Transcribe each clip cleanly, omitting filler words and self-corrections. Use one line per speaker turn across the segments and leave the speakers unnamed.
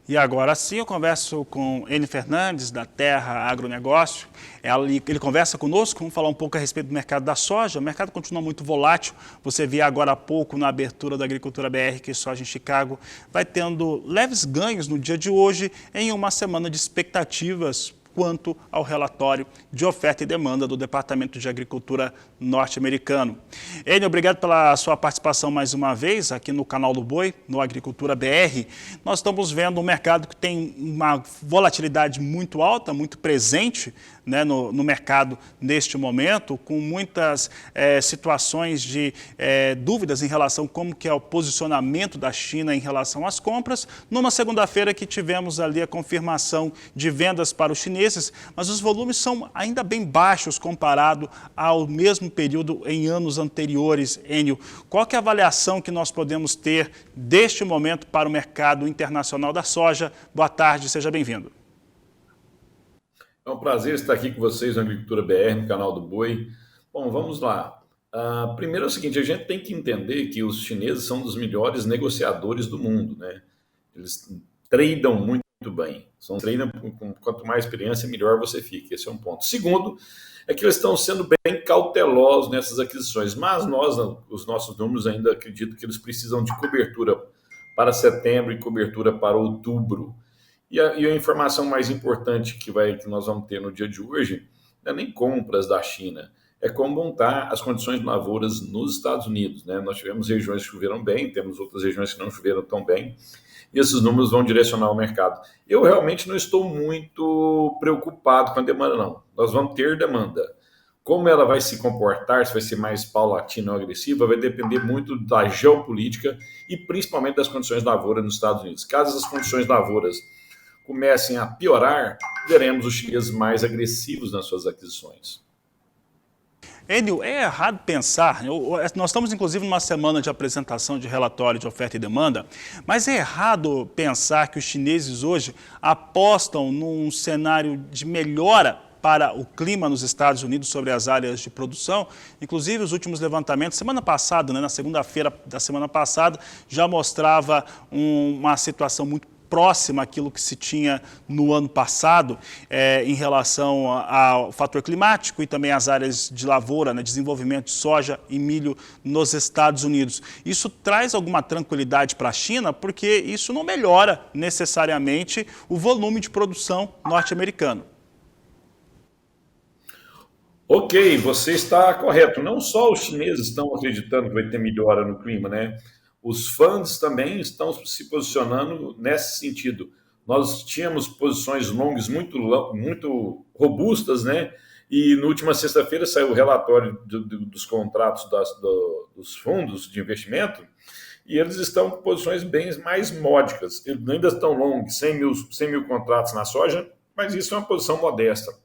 E agora sim eu converso com Enio Fernandes, da Terra Agronegócio. Ele conversa conosco, vamos falar um pouco a respeito do mercado da soja. O mercado continua muito volátil. Você viu agora há pouco na abertura da Agricultura BR que soja em Chicago vai tendo leves ganhos no dia de hoje em uma semana de expectativas quanto ao relatório de oferta e demanda do Departamento de Agricultura norte-americano. Enio, obrigado pela sua participação mais uma vez aqui no canal do Boi, no Agricultura BR. Nós estamos vendo um mercado que tem uma volatilidade muito alta, muito presente, né, no mercado neste momento, com muitas situações de dúvidas em relação a como que é o posicionamento da China em relação às compras. Numa segunda-feira que tivemos ali a confirmação de vendas para os chineses, mas os volumes são ainda bem baixos comparado ao mesmo período em anos anteriores. Enio, qual que é a avaliação que nós podemos ter deste momento para o mercado internacional da soja? Boa tarde, seja bem-vindo.
É um prazer estar aqui com vocês na Agricultura BR, no canal do Boi. Bom, vamos lá. Primeiro é o seguinte, a gente tem que entender que os chineses são um dos melhores negociadores do mundo, né? Eles tradam muito bem. Quanto mais experiência, melhor você fica. Esse é um ponto. Segundo, é que eles estão sendo bem cautelosos nessas aquisições, mas os nossos números ainda acredito que eles precisam de cobertura para setembro e cobertura para outubro. E a informação mais importante que nós vamos ter no dia de hoje não é nem compras da China, é como vão estar as condições de lavouras nos Estados Unidos, né? Nós tivemos regiões que choveram bem, temos outras regiões que não choveram tão bem, e esses números vão direcionar o mercado. Eu realmente não estou muito preocupado com a demanda, não. Nós vamos ter demanda. Como ela vai se comportar, se vai ser mais paulatina ou agressiva, vai depender muito da geopolítica e principalmente das condições de lavoura nos Estados Unidos. Caso as condições de lavouras comecem a piorar, veremos os chineses mais agressivos nas suas aquisições.
Enio, é errado pensar, nós estamos inclusive numa semana de apresentação de relatório de oferta e demanda, mas é errado pensar que os chineses hoje apostam num cenário de melhora para o clima nos Estados Unidos sobre as áreas de produção. Inclusive, os últimos levantamentos, semana passada, né, na segunda-feira da semana passada, já mostrava uma situação muito próxima àquilo que se tinha no ano passado em relação ao fator climático e também às áreas de lavoura, né, desenvolvimento de soja e milho nos Estados Unidos. Isso traz alguma tranquilidade para a China, porque isso não melhora necessariamente o volume de produção norte-americano.
Ok, você está correto. Não só os chineses estão acreditando que vai ter melhora no clima, né? Os fundos também estão se posicionando nesse sentido. Nós tínhamos posições longas muito robustas, né? E na última sexta-feira saiu o relatório dos contratos dos fundos de investimento e eles estão com posições bem mais módicas. Eles ainda estão longos, 100 mil contratos na soja, mas isso é uma posição modesta.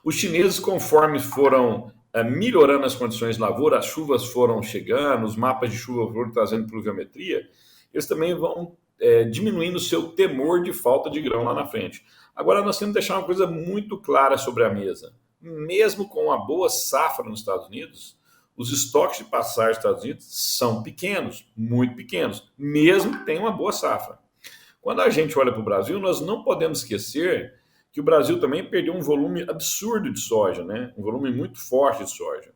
Os chineses, conforme foram melhorando as condições de lavoura, as chuvas foram chegando, os mapas de chuva foram trazendo pluviometria, eles também vão diminuindo o seu temor de falta de grão lá na frente. Agora, nós temos que deixar uma coisa muito clara sobre a mesa. Mesmo com uma boa safra nos Estados Unidos, os estoques de passagem dos Estados Unidos são pequenos, muito pequenos, mesmo que tenha uma boa safra. Quando a gente olha para o Brasil, nós não podemos esquecer que o Brasil também perdeu um volume absurdo de soja, né? Um volume muito forte de soja.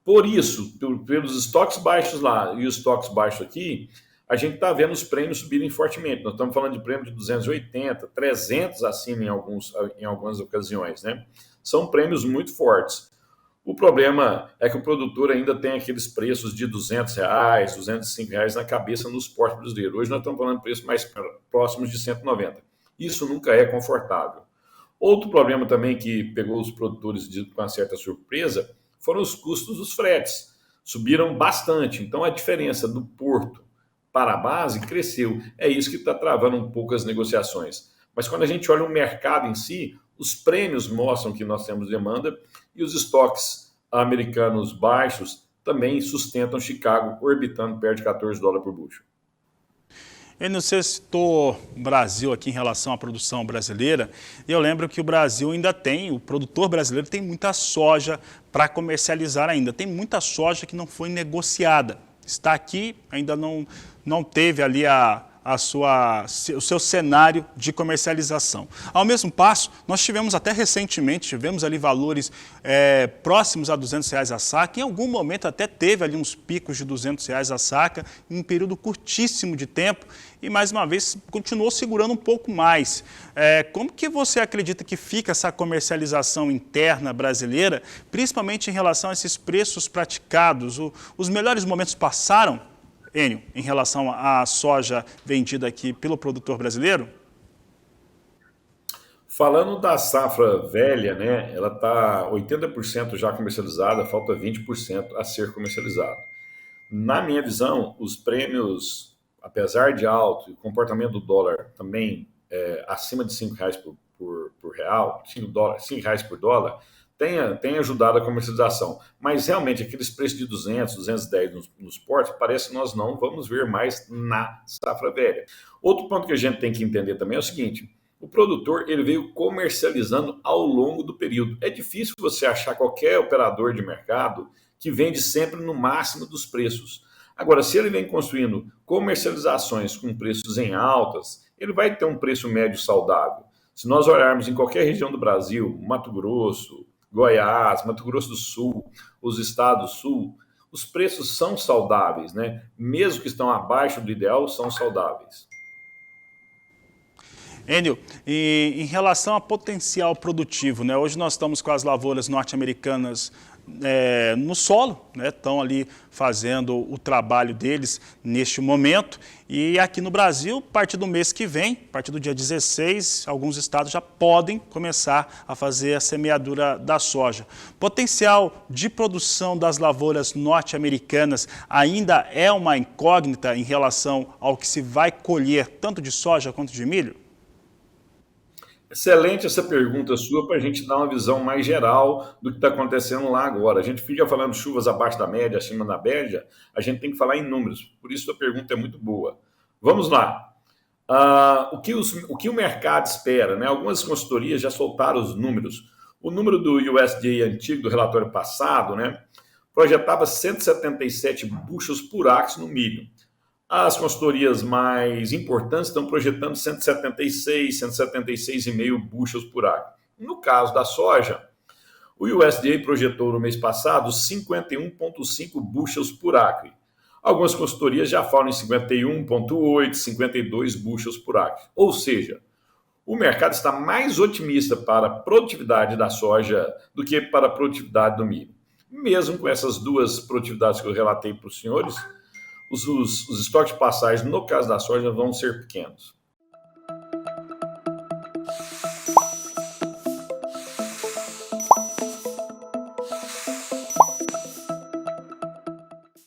Por isso, pelos estoques baixos lá e os estoques baixos aqui, a gente está vendo os prêmios subirem fortemente. Nós estamos falando de prêmio de 280, 300 acima em algumas ocasiões, né? São prêmios muito fortes. O problema é que o produtor ainda tem aqueles preços de R$200, R$205 na cabeça nos portos brasileiros. Hoje nós estamos falando de preços mais próximos de 190. Isso nunca é confortável. Outro problema também que pegou os produtores com uma certa surpresa foram os custos dos fretes. Subiram bastante, então a diferença do porto para a base cresceu. É isso que está travando um pouco as negociações. Mas quando a gente olha o mercado em si, os prêmios mostram que nós temos demanda e os estoques americanos baixos também sustentam Chicago orbitando perto de $14 por bushel.
Ele você citou o Brasil aqui em relação à produção brasileira, e eu lembro que o Brasil ainda tem, o produtor brasileiro tem muita soja para comercializar ainda, tem muita soja que não foi negociada, está aqui, ainda não teve ali o seu cenário de comercialização. Ao mesmo passo, nós tivemos até recentemente, tivemos ali valores próximos a R$ 200 a saca, em algum momento até teve ali uns picos de R$ 200 a saca, em um período curtíssimo de tempo, e mais uma vez continuou segurando um pouco mais. Como que você acredita que fica essa comercialização interna brasileira, principalmente em relação a esses preços praticados? Os melhores momentos passaram, Enio, em relação à soja vendida aqui pelo produtor brasileiro?
Falando da safra velha, né, ela está 80% já comercializada, falta 20% a ser comercializado. Na minha visão, os prêmios, apesar de alto, e o comportamento do dólar também acima de R$ 5 por real, R$ 5 por dólar, tem ajudado a comercialização. Mas realmente aqueles preços de 200, 210 nos portos, parece que nós não vamos ver mais na safra velha. Outro ponto que a gente tem que entender também é o seguinte: o produtor ele veio comercializando ao longo do período. É difícil você achar qualquer operador de mercado que vende sempre no máximo dos preços. Agora, se ele vem construindo comercializações com preços em altas, ele vai ter um preço médio saudável. Se nós olharmos em qualquer região do Brasil, Mato Grosso, Goiás, Mato Grosso do Sul, os estados do Sul, os preços são saudáveis, né? Mesmo que estão abaixo do ideal, são saudáveis.
Enio, e em relação a potencial produtivo, né? Hoje nós estamos com as lavouras norte-americanas no solo, né? Estão ali fazendo o trabalho deles neste momento. E aqui no Brasil, a partir do mês que vem, a partir do dia 16, alguns estados já podem começar a fazer a semeadura da soja. Potencial de produção das lavouras norte-americanas ainda é uma incógnita em relação ao que se vai colher tanto de soja quanto de milho?
Excelente essa pergunta sua para a gente dar uma visão mais geral do que está acontecendo lá agora. A gente fica falando chuvas abaixo da média, acima da média, a gente tem que falar em números. Por isso a pergunta é muito boa. Vamos lá. O que o mercado espera, né? Algumas consultorias já soltaram os números. O número do USDA antigo, do relatório passado, né, projetava 177 bushels por acre no milho. As consultorias mais importantes estão projetando 176, 176,5 bushels por acre. No caso da soja, o USDA projetou no mês passado 51,5 bushels por acre. Algumas consultorias já falam em 51,8, 52 bushels por acre. Ou seja, o mercado está mais otimista para a produtividade da soja do que para a produtividade do milho. Mesmo com essas duas produtividades que eu relatei para os senhores, os estoques de passagem, no caso da soja, vão ser pequenos.